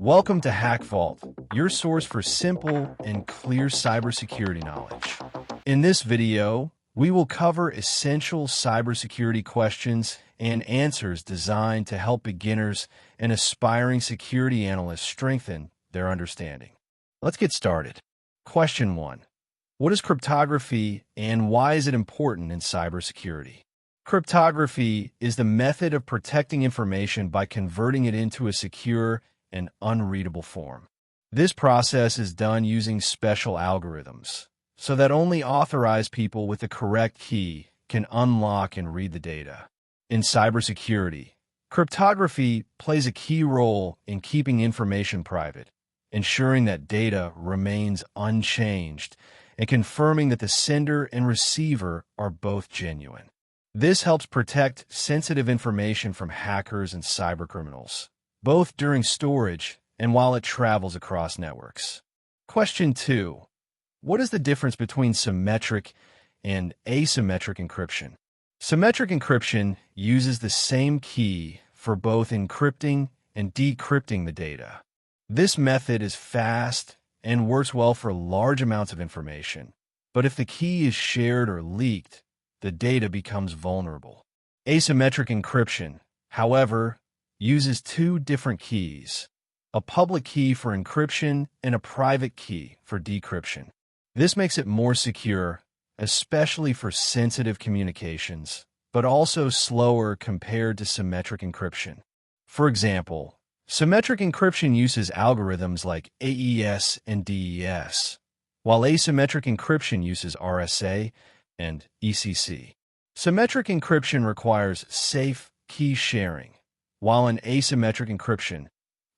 Welcome to Hack Vault, your source for simple and clear cybersecurity knowledge. In this video, we will cover essential cybersecurity questions and answers designed to help beginners and aspiring security analysts strengthen their understanding. Let's get started. Question 1. What is cryptography and why is it important in cybersecurity? Cryptography is the method of protecting information by converting it into a secure and unreadable form. This process is done using special algorithms, so that only authorized people with the correct key can unlock and read the data. In cybersecurity, cryptography plays a key role in keeping information private, ensuring that data remains unchanged, and confirming that the sender and receiver are both genuine. This helps protect sensitive information from hackers and cybercriminals, both during storage and while it travels across networks. Question 2. What is the difference between symmetric and asymmetric encryption? Symmetric encryption uses the same key for both encrypting and decrypting the data. This method is fast and works well for large amounts of information, but if the key is shared or leaked, the data becomes vulnerable. Asymmetric encryption, however, uses two different keys, a public key for encryption and a private key for decryption. This makes it more secure, especially for sensitive communications, but also slower compared to symmetric encryption. For example, symmetric encryption uses algorithms like AES and DES, while asymmetric encryption uses RSA and ECC. Symmetric encryption requires safe key sharing, while in asymmetric encryption,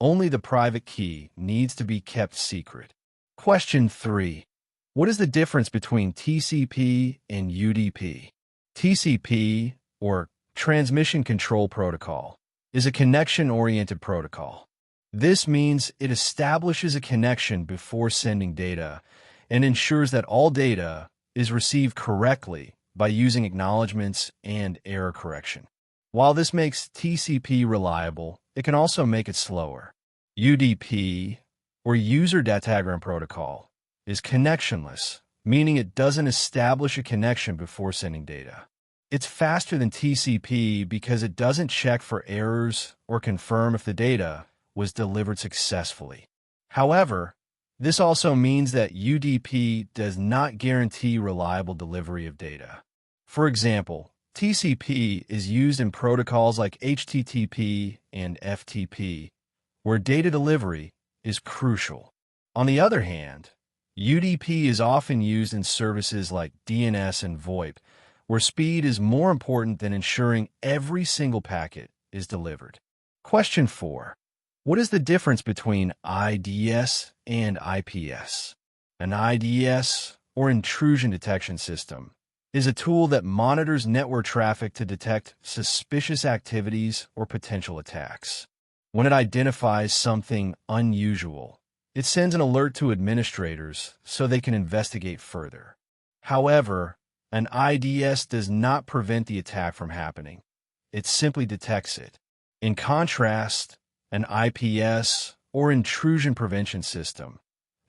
only the private key needs to be kept secret. Question 3. What is the difference between TCP and UDP? TCP, or Transmission Control Protocol, is a connection-oriented protocol. This means it establishes a connection before sending data and ensures that all data is received correctly by using acknowledgments and error correction. While this makes TCP reliable, it can also make it slower. UDP, or User Datagram Protocol, is connectionless, meaning it doesn't establish a connection before sending data. It's faster than TCP because it doesn't check for errors or confirm if the data was delivered successfully. However, this also means that UDP does not guarantee reliable delivery of data. For example, TCP is used in protocols like HTTP and FTP, where data delivery is crucial. On the other hand, UDP is often used in services like DNS and VoIP, where speed is more important than ensuring every single packet is delivered. Question 4. What is the difference between IDS and IPS? An IDS, or Intrusion Detection System, is a tool that monitors network traffic to detect suspicious activities or potential attacks. When it identifies something unusual, it sends an alert to administrators so they can investigate further. However, an IDS does not prevent the attack from happening. It simply detects it. In contrast, an IPS, or Intrusion Prevention System,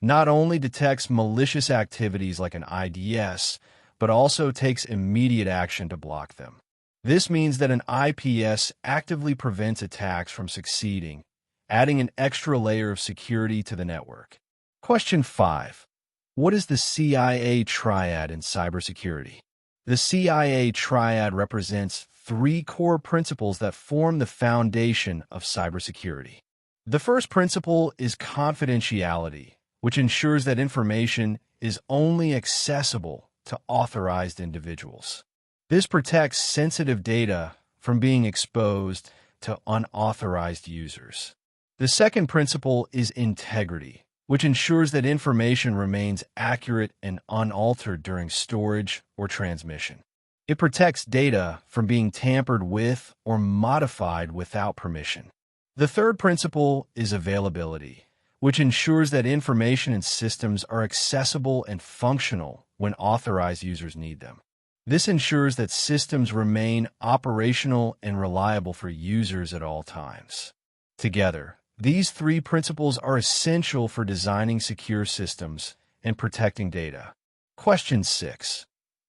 not only detects malicious activities like an IDS, but also takes immediate action to block them. This means that an IPS actively prevents attacks from succeeding, adding an extra layer of security to the network. Question 5. What is the CIA triad in cybersecurity? The CIA triad represents three core principles that form the foundation of cybersecurity. The first principle is confidentiality, which ensures that information is only accessible to authorized individuals. This protects sensitive data from being exposed to unauthorized users. The second principle is integrity, which ensures that information remains accurate and unaltered during storage or transmission. It protects data from being tampered with or modified without permission. The third principle is availability, which ensures that information and systems are accessible and functional when authorized users need them. This ensures that systems remain operational and reliable for users at all times. Together, These three principles are essential for designing secure systems and protecting data. Question 6.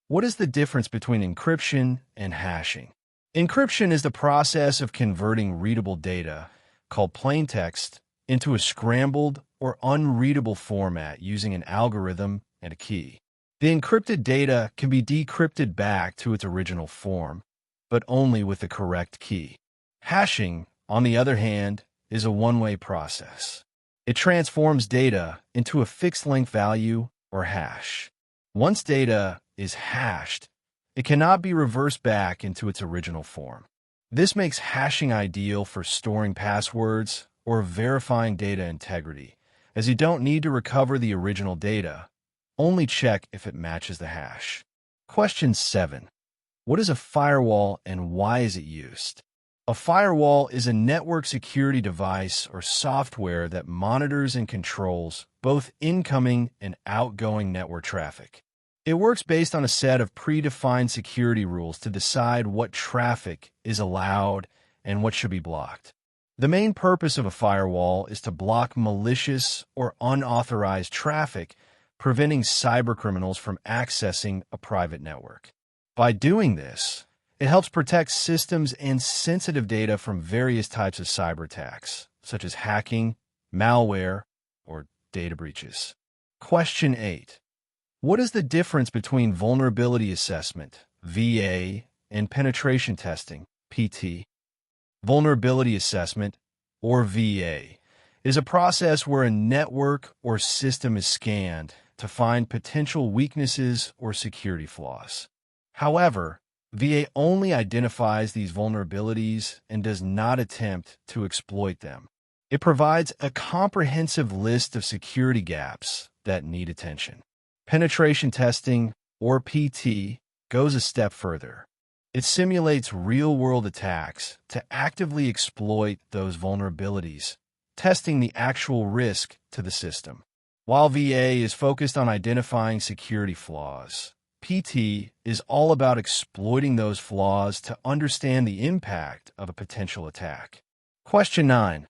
What is the difference between encryption and hashing? Encryption is the process of converting readable data, called plaintext, into a scrambled or unreadable format using an algorithm and a key. The encrypted data can be decrypted back to its original form, but only with the correct key. Hashing, on the other hand, is a one-way process. It transforms data into a fixed-length value or hash. Once data is hashed, it cannot be reversed back into its original form. This makes hashing ideal for storing passwords or verifying data integrity, as you don't need to recover the original data, only check if it matches the hash. Question 7. What is a firewall and why is it used? A firewall is a network security device or software that monitors and controls both incoming and outgoing network traffic. It works based on a set of predefined security rules to decide what traffic is allowed and what should be blocked. The main purpose of a firewall is to block malicious or unauthorized traffic, preventing cybercriminals from accessing a private network. By doing this, it helps protect systems and sensitive data from various types of cyber attacks, such as hacking, malware, or data breaches. Question 8. What is the difference between vulnerability assessment, VA, and penetration testing, PT? Vulnerability assessment, or VA, is a process where a network or system is scanned to find potential weaknesses or security flaws. However, VA only identifies these vulnerabilities and does not attempt to exploit them. It provides a comprehensive list of security gaps that need attention. Penetration testing, or PT, goes a step further. It simulates real-world attacks to actively exploit those vulnerabilities, testing the actual risk to the system. While VA is focused on identifying security flaws, PT is all about exploiting those flaws to understand the impact of a potential attack. Question 9.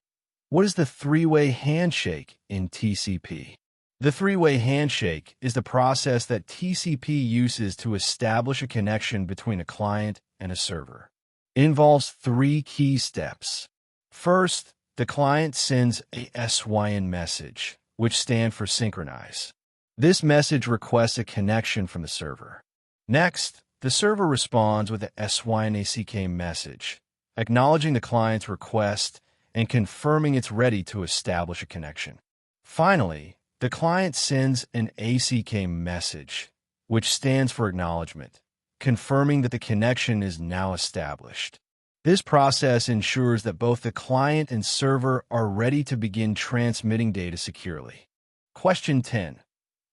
What is the three-way handshake in TCP? The three-way handshake is the process that TCP uses to establish a connection between a client and a server. It involves three key steps. First, the client sends a SYN message, which stands for synchronize. This message requests a connection from the server. Next, the server responds with a SYN-ACK message, acknowledging the client's request and confirming it's ready to establish a connection. Finally, the client sends an ACK message, which stands for acknowledgement, confirming that the connection is now established. This process ensures that both the client and server are ready to begin transmitting data securely. Question 10.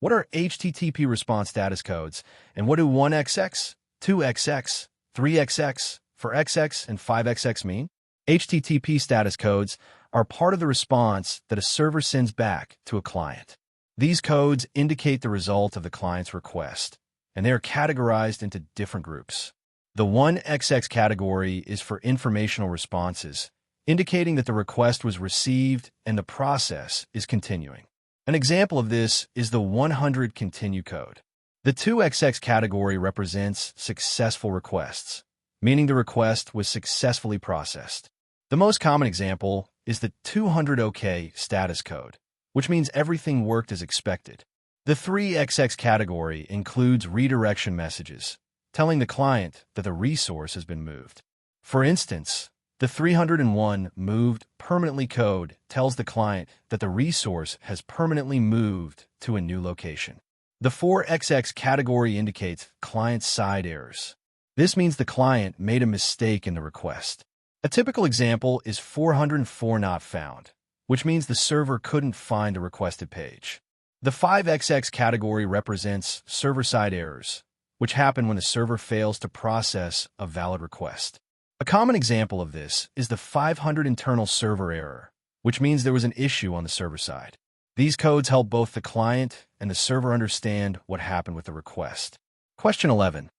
What are HTTP response status codes, and what do 1XX, 2XX, 3XX, 4XX, and 5XX mean? HTTP status codes are part of the response that a server sends back to a client. These codes indicate the result of the client's request, and they are categorized into different groups. The 1XX category is for informational responses, indicating that the request was received and the process is continuing. An example of this is the 100 continue code. The 2XX category represents successful requests, meaning the request was successfully processed. The most common example is the 200 OK status code, which means everything worked as expected. The 3XX category includes redirection messages, telling the client that the resource has been moved. For instance, the 301 moved permanently code tells the client that the resource has permanently moved to a new location. The 4XX category indicates client-side errors. This means the client made a mistake in the request. A typical example is 404 not found, which means the server couldn't find a requested page. The 5XX category represents server-side errors, which happen when the server fails to process a valid request. A common example of this is the 500 internal server error, which means there was an issue on the server side. These codes help both the client and the server understand what happened with the request. Question 11.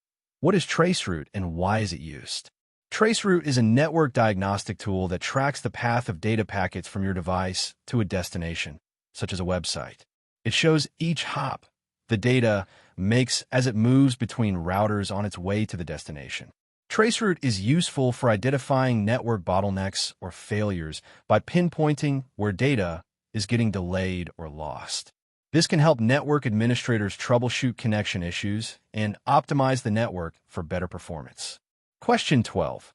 What is traceroute and why is it used? Traceroute is a network diagnostic tool that tracks the path of data packets from your device to a destination, such as a website. It shows each hop the data makes as it moves between routers on its way to the destination. Traceroute is useful for identifying network bottlenecks or failures by pinpointing where data is getting delayed or lost. This can help network administrators troubleshoot connection issues and optimize the network for better performance. Question 12.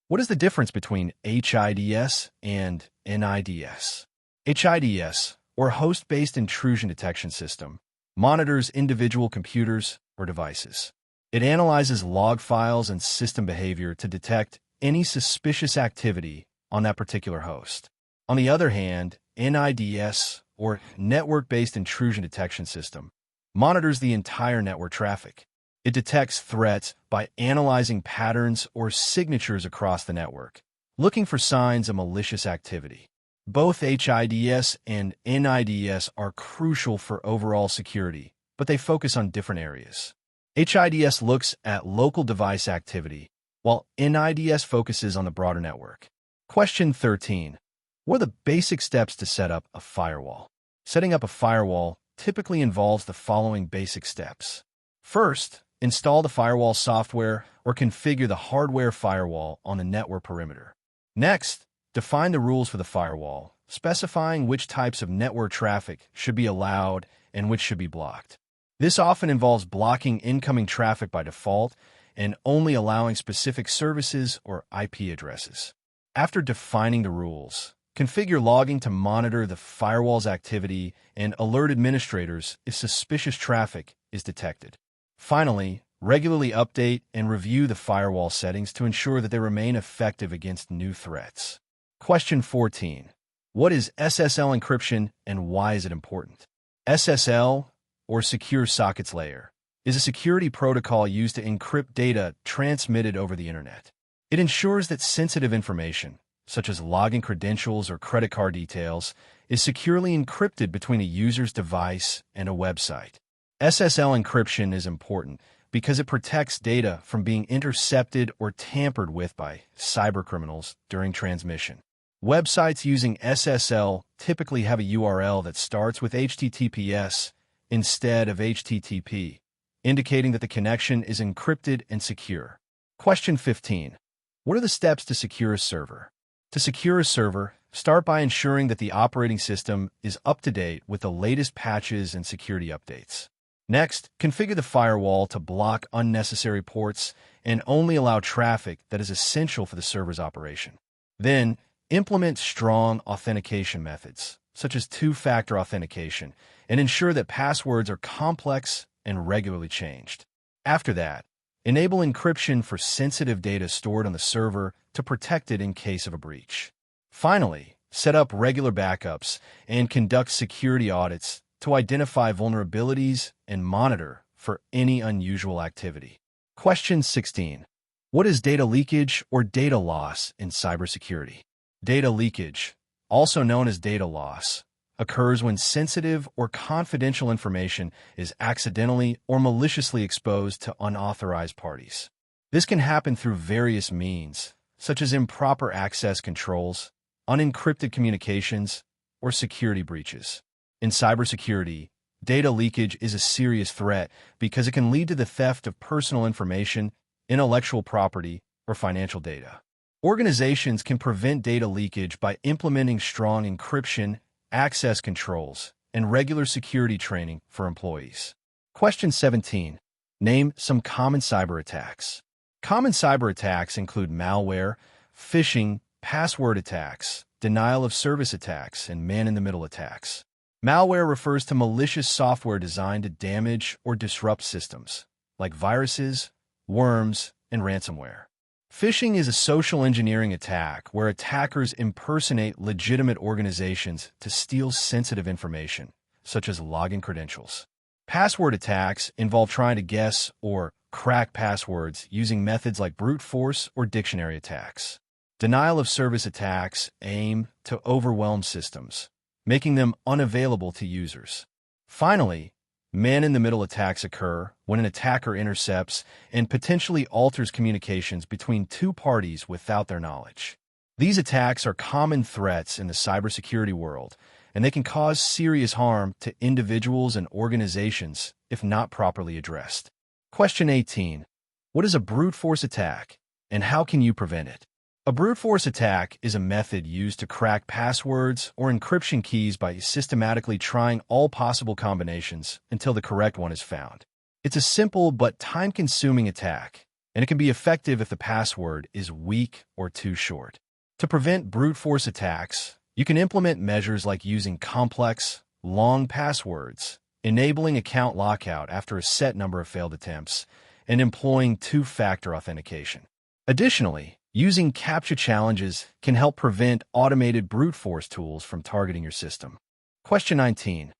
What is the difference between HIDS and NIDS? HIDS, or Host-Based Intrusion Detection System, monitors individual computers or devices. It analyzes log files and system behavior to detect any suspicious activity on that particular host. On the other hand, NIDS, or Network-Based Intrusion Detection System, monitors the entire network traffic. It detects threats by analyzing patterns or signatures across the network, looking for signs of malicious activity. Both HIDS and NIDS are crucial for overall security, but they focus on different areas. HIDS looks at local device activity, while NIDS focuses on the broader network. Question 13. What are the basic steps to set up a firewall? Setting up a firewall typically involves the following basic steps. First, install the firewall software or configure the hardware firewall on the network perimeter. Next, define the rules for the firewall, specifying which types of network traffic should be allowed and which should be blocked. This often involves blocking incoming traffic by default and only allowing specific services or IP addresses. After defining the rules, configure logging to monitor the firewall's activity and alert administrators if suspicious traffic is detected. Finally, regularly update and review the firewall settings to ensure that they remain effective against new threats. Question 14. What is SSL encryption and why is it important? SSL, or Secure Sockets Layer, is a security protocol used to encrypt data transmitted over the Internet. It ensures that sensitive information, such as login credentials or credit card details, is securely encrypted between a user's device and a website. SSL encryption is important because it protects data from being intercepted or tampered with by cybercriminals during transmission. Websites using SSL typically have a URL that starts with HTTPS instead of HTTP, indicating that the connection is encrypted and secure. Question 15. What are the steps to secure a server? To secure a server, start by ensuring that the operating system is up to date with the latest patches and security updates. Next, configure the firewall to block unnecessary ports and only allow traffic that is essential for the server's operation. Then, implement strong authentication methods, such as two-factor authentication, and ensure that passwords are complex and regularly changed. After that, enable encryption for sensitive data stored on the server to protect it in case of a breach. Finally, set up regular backups and conduct security audits to identify vulnerabilities and monitor for any unusual activity. Question 16. What is data leakage or data loss in cybersecurity? Data leakage, also known as data loss, occurs when sensitive or confidential information is accidentally or maliciously exposed to unauthorized parties. This can happen through various means, such as improper access controls, unencrypted communications, or security breaches. In cybersecurity, data leakage is a serious threat because it can lead to the theft of personal information, intellectual property, or financial data. Organizations can prevent data leakage by implementing strong encryption, access controls, and regular security training for employees. Question 17. Name some common cyber attacks. Common cyber attacks include malware, phishing, password attacks, denial of service attacks, and man-in-the-middle attacks. Malware refers to malicious software designed to damage or disrupt systems, like viruses, worms, and ransomware. Phishing is a social engineering attack where attackers impersonate legitimate organizations to steal sensitive information, such as login credentials. Password attacks involve trying to guess or crack passwords using methods like brute force or dictionary attacks. Denial of service attacks aim to overwhelm systems, making them unavailable to users. Finally, Man-in-the-middle attacks occur when an attacker intercepts and potentially alters communications between two parties without their knowledge. These attacks are common threats in the cybersecurity world, and they can cause serious harm to individuals and organizations if not properly addressed. Question 18. What is a brute force attack, and how can you prevent it? A brute force attack is a method used to crack passwords or encryption keys by systematically trying all possible combinations until the correct one is found. It's a simple but time-consuming attack, and it can be effective if the password is weak or too short. To prevent brute force attacks, you can implement measures like using complex, long passwords, enabling account lockout after a set number of failed attempts, and employing two-factor authentication. Additionally, using CAPTCHA challenges can help prevent automated brute force tools from targeting your system. Question 19.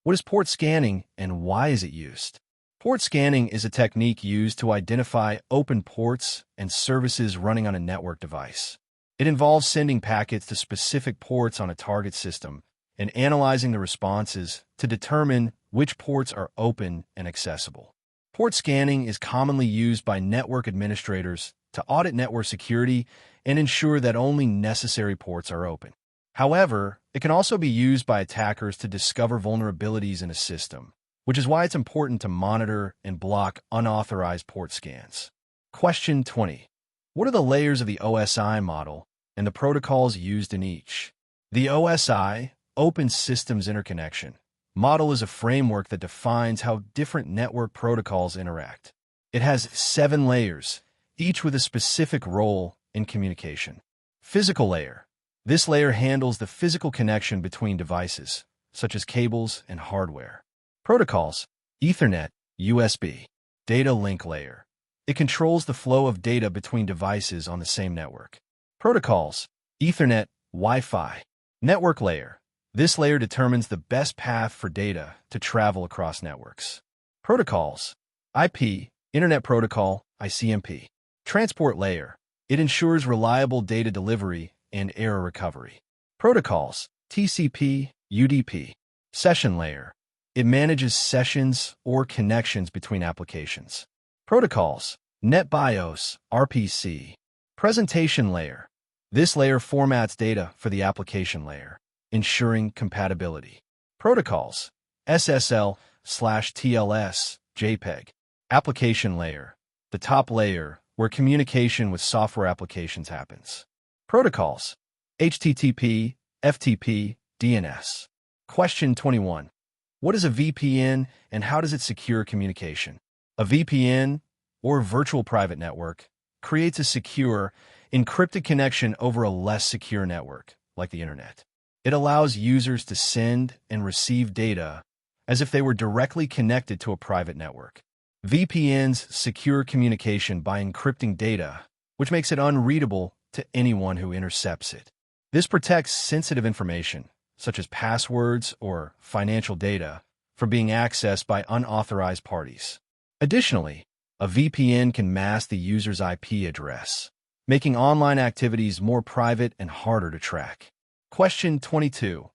What is port scanning and why is it used? Port scanning is a technique used to identify open ports and services running on a network device. It involves sending packets to specific ports on a target system and analyzing the responses to determine which ports are open and accessible. Port scanning is commonly used by network administrators to audit network security and ensure that only necessary ports are open. However, it can also be used by attackers to discover vulnerabilities in a system, which is why it's important to monitor and block unauthorized port scans. Question 20. What are the layers of the OSI model and the protocols used in each? The OSI, Open Systems Interconnection, model is a framework that defines how different network protocols interact. It has 7 layers, each with a specific role in communication. Physical layer. This layer handles the physical connection between devices, such as cables and hardware. Protocols. Ethernet, USB. Data link layer. It controls the flow of data between devices on the same network. Protocols. Ethernet, Wi-Fi. Network layer. This layer determines the best path for data to travel across networks. Protocols. IP, Internet Protocol, ICMP. Transport layer. It ensures reliable data delivery and error recovery. Protocols. TCP, UDP. Session layer. It manages sessions or connections between applications. Protocols. NetBIOS, RPC. Presentation layer. This layer formats data for the application layer, ensuring compatibility. Protocols. SSL/TLS, JPEG. Application layer. The top layer where communication with software applications happens. Protocols. HTTP, FTP, DNS. Question 21. What is a VPN and how does it secure communication? A VPN, or virtual private network, creates a secure, encrypted connection over a less secure network, like the Internet. It allows users to send and receive data as if they were directly connected to a private network. VPNs secure communication by encrypting data, which makes it unreadable to anyone who intercepts it. This protects sensitive information, such as passwords or financial data, from being accessed by unauthorized parties. Additionally, a VPN can mask the user's IP address, making online activities more private and harder to track. Question 22.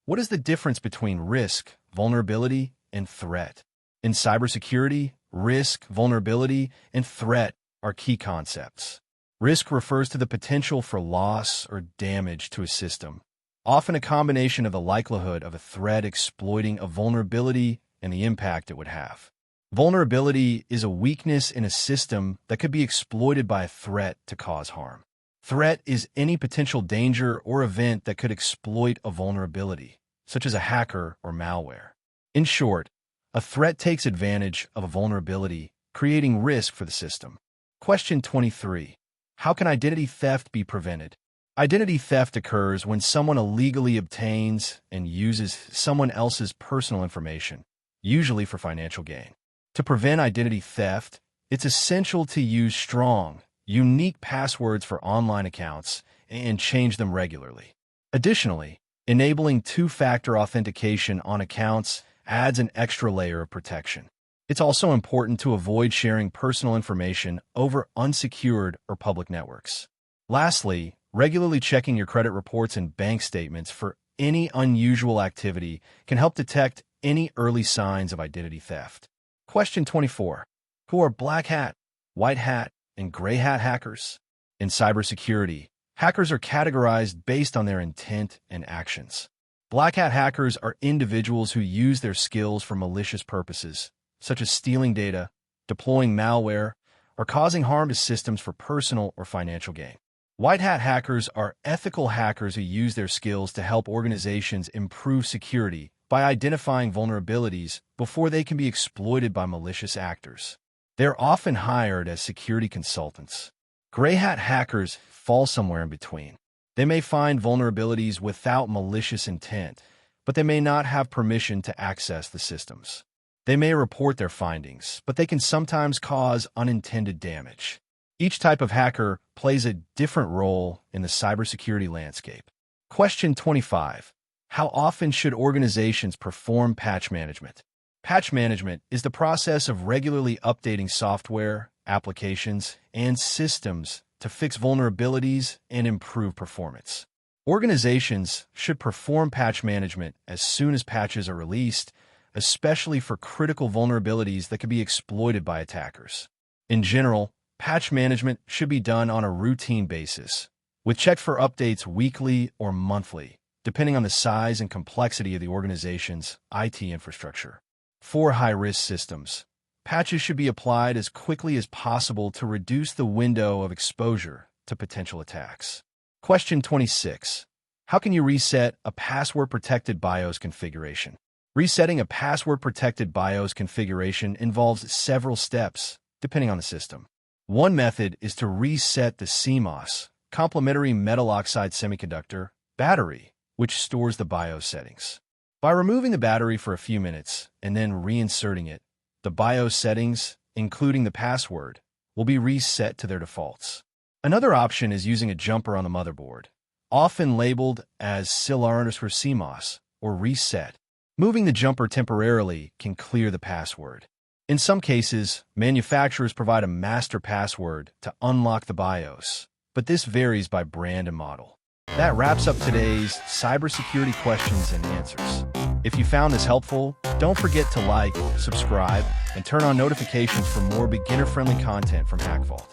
What is the difference between risk, vulnerability, and threat? In cybersecurity, risk, vulnerability, and threat are key concepts. Risk refers to the potential for loss or damage to a system, often a combination of the likelihood of a threat exploiting a vulnerability and the impact it would have. Vulnerability is a weakness in a system that could be exploited by a threat to cause harm. Threat is any potential danger or event that could exploit a vulnerability, such as a hacker or malware. In short, a threat takes advantage of a vulnerability, creating risk for the system. Question 23. How can identity theft be prevented? Identity theft occurs when someone illegally obtains and uses someone else's personal information, usually for financial gain. To prevent identity theft, it's essential to use strong, unique passwords for online accounts and change them regularly. Additionally, enabling two-factor authentication on accounts adds an extra layer of protection. It's also important to avoid sharing personal information over unsecured or public networks. Lastly, regularly checking your credit reports and bank statements for any unusual activity can help detect any early signs of identity theft. Question 24. Who are black hat, white hat, and gray hat hackers? In cybersecurity, hackers are categorized based on their intent and actions. Black hat hackers are individuals who use their skills for malicious purposes, such as stealing data, deploying malware, or causing harm to systems for personal or financial gain. White hat hackers are ethical hackers who use their skills to help organizations improve security by identifying vulnerabilities before they can be exploited by malicious actors. They're often hired as security consultants. Gray hat hackers fall somewhere in between. They may find vulnerabilities without malicious intent, but they may not have permission to access the systems. They may report their findings, but they can sometimes cause unintended damage. Each type of hacker plays a different role in the cybersecurity landscape. Question 25. How often should organizations perform patch management? Patch management is the process of regularly updating software, applications, and systems to fix vulnerabilities and improve performance. Organizations should perform patch management as soon as patches are released, especially for critical vulnerabilities that can be exploited by attackers. In general, patch management should be done on a routine basis, with checks for updates weekly or monthly, depending on the size and complexity of the organization's IT infrastructure. For high-risk systems, patches should be applied as quickly as possible to reduce the window of exposure to potential attacks. Question 26. How can you reset a password-protected BIOS configuration? Resetting a password-protected BIOS configuration involves several steps, depending on the system. One method is to reset the CMOS, complementary metal oxide semiconductor, battery, which stores the BIOS settings. By removing the battery for a few minutes and then reinserting it, the BIOS settings, including the password, will be reset to their defaults. Another option is using a jumper on the motherboard, often labeled as CMOS or reset. Moving the jumper temporarily can clear the password. In some cases, manufacturers provide a master password to unlock the BIOS, but this varies by brand and model. That wraps up today's cybersecurity questions and answers. If you found this helpful, don't forget to like, subscribe, and turn on notifications for more beginner-friendly content from HackVault.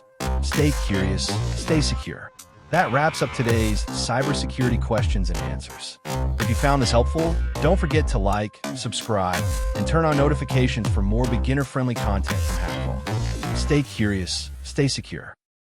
Stay curious, stay secure. That wraps up today's cybersecurity questions and answers. If you found this helpful, don't forget to like, subscribe, and turn on notifications for more beginner-friendly content from HackVault. Stay curious, stay secure.